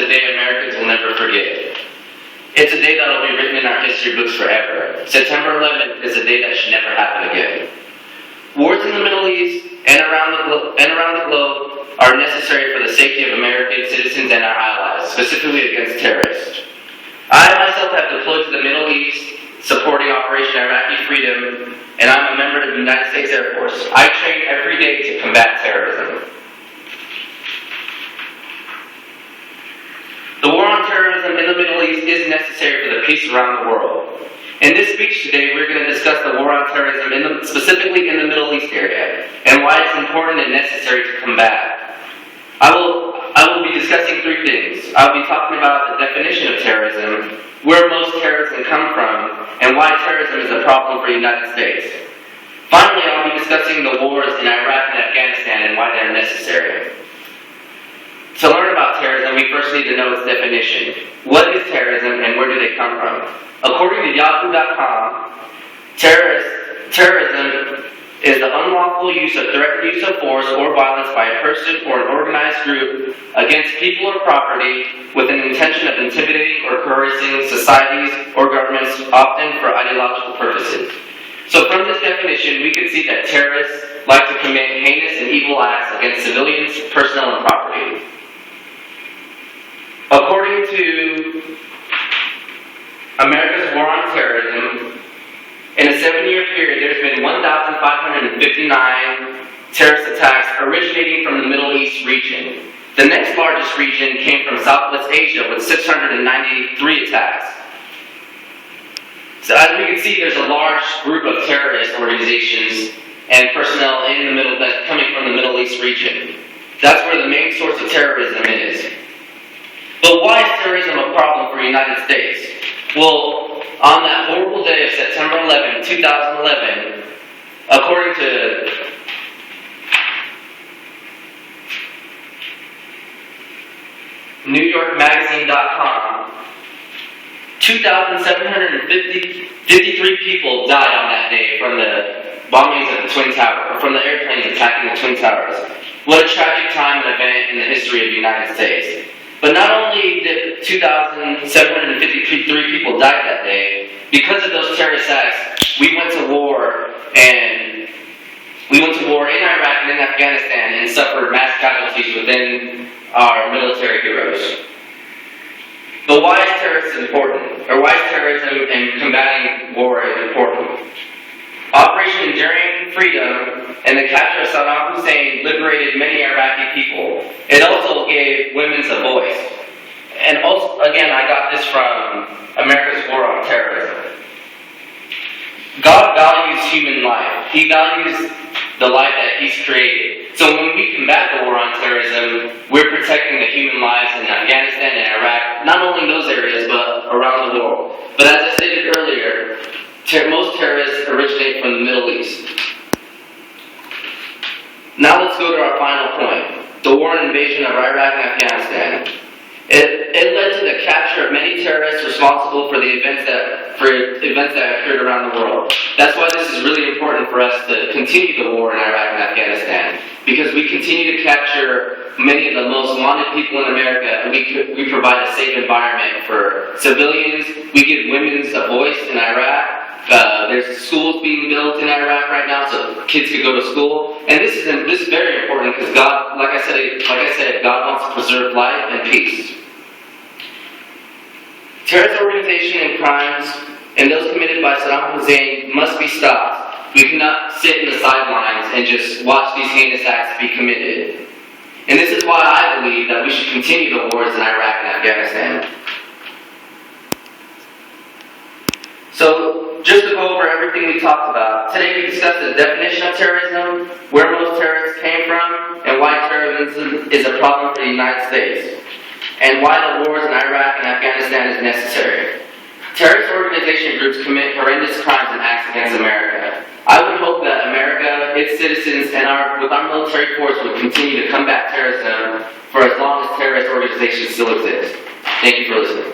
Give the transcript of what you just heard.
a day Americans will never forget. It's a day that will be written in our history books forever. September 11th is a day that should never happen again. Wars in the Middle East and around the globe are necessary for the safety of American citizens and our allies, specifically against terrorists. I myself have deployed to the Middle East, supporting Operation Iraqi Freedom, and I'm a member of the United States Air Force. I train every day to combat terrorism. The war on terrorism in the Middle East is necessary for the peace around the world. In this speech today, we're going to discuss the war on terrorism, specifically in the Middle East area, and why it's important and necessary to combat. I will be discussing three things. I'll be talking about the definition of terrorism, where most terrorism come from, and why terrorism is a problem for the United States. Finally, I'll be discussing the wars in Iraq and Afghanistan and why they're necessary. To learn about terrorism, we first need to know its definition. What is terrorism and where do they come from? According to Yahoo.com, terrorism is the unlawful use of threatened use of force or violence by a person or an organized group against people or property with an intention of intimidating or coercing societies or governments, often for ideological purposes. So from this definition, we can see that terrorists like to commit heinous and evil acts against civilians, personnel, and property. According to America's War on Terrorism, in a 7-year period, there's been 1,559 terrorist attacks originating from the Middle East region. The next largest region came from Southwest Asia with 693 attacks. So as we can see, there's a large group of terrorist organizations and personnel in the middle that's coming from the Middle East region. That's where the main source of terrorism is. But why is terrorism a problem for the United States? Well, on that horrible day of September 11, 2011, according to NewYorkMagazine.com, 2,753 people died on that day from the bombings of the Twin Towers, or from the airplanes attacking the Twin Towers. What a tragic time and event in the history of the United States. But not only did 2,753 people die that day, because of those terrorist acts, we went to war in Iraq and in Afghanistan and suffered mass casualties within our military heroes. But why is terrorism important? Or why is terrorism and combating war important? Operation Enduring Freedom and the capture of Saddam Hussein liberated many Iraqi people. It also gave women a voice. And also, again, I got this from America's War on Terrorism. God values human life. He values the life that He's created. So when we combat the war on terrorism, we're protecting the human lives in Afghanistan and Iraq, not only in those areas, but around the world. But as I stated earlier, most terrorists originate from the Middle East. Now let's go to our final point, the war and invasion of Iraq and Afghanistan. It led to the capture of many terrorists responsible for the events that occurred around the world. That's why this is really important for us to continue the war in Iraq and Afghanistan, because we continue to capture many of the most wanted people in America, and we provide a safe environment for civilians. We give women a voice in Iraq. There's schools being built in Iraq right now, so kids could go to school. And this is very important because God, like I said, God wants to preserve life and peace. Terrorist organization and crimes and those committed by Saddam Hussein must be stopped. We cannot sit in the sidelines and just watch these heinous acts be committed. And this is why I believe that we should continue the wars in Iraq and Afghanistan. So, just to go over everything we talked about, today we discussed the definition of terrorism, where most terrorists came from, and why terrorism is a problem for the United States, and why the wars in Iraq and Afghanistan is necessary. Terrorist organization groups commit horrendous crimes and acts against America. I would hope that America, its citizens, and with our military force would continue to combat terrorism for as long as terrorist organizations still exist. Thank you for listening.